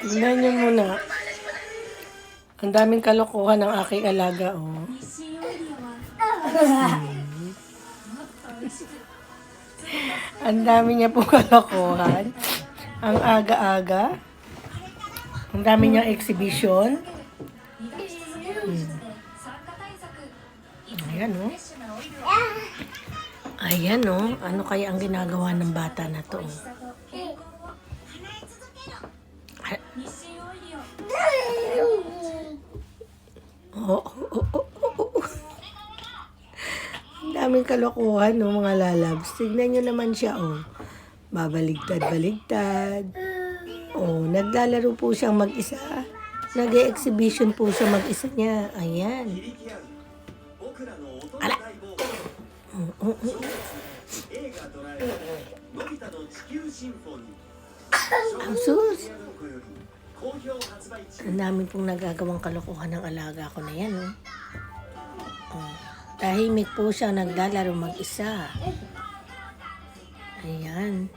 Tingnan niyo muna. Ang daming kalokohan ng aking alaga, oh. Ang dami niya po kalokohan. Ang aga-aga. Ang dami niyang exhibition. Ayan, oh. Ayan, oh. Ano kaya ang ginagawa ng bata na to? Oh, oh, oh, oh, oh. Ang daming kalokohan, no, mga lalabs. Tignan nyo naman siya, oh. Babaligtad-baligtad. Oh, naglalaro po siyang mag-isa. Nag-e-exhibition po siya mag-isa niya. Ayan. Ala! Oh, oh, oh. Ang sus! Ang dami pong nagagawang kalokohan ng alaga ko na yan, oh. Oh. Tahimik po siya naglalaro mag-isa. Ayan.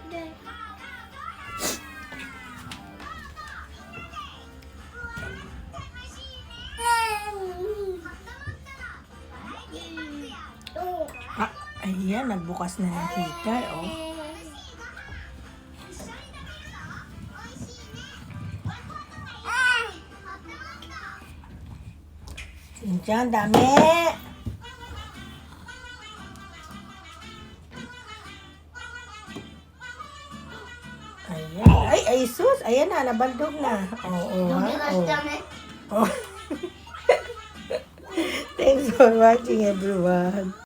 Ah, ayan, nagbukas na ng heater, oh. Sintiyan, dami! Ayan. Ay, sus! Ayan na, nabaldog na. Oo, oh. Thanks for watching, everyone.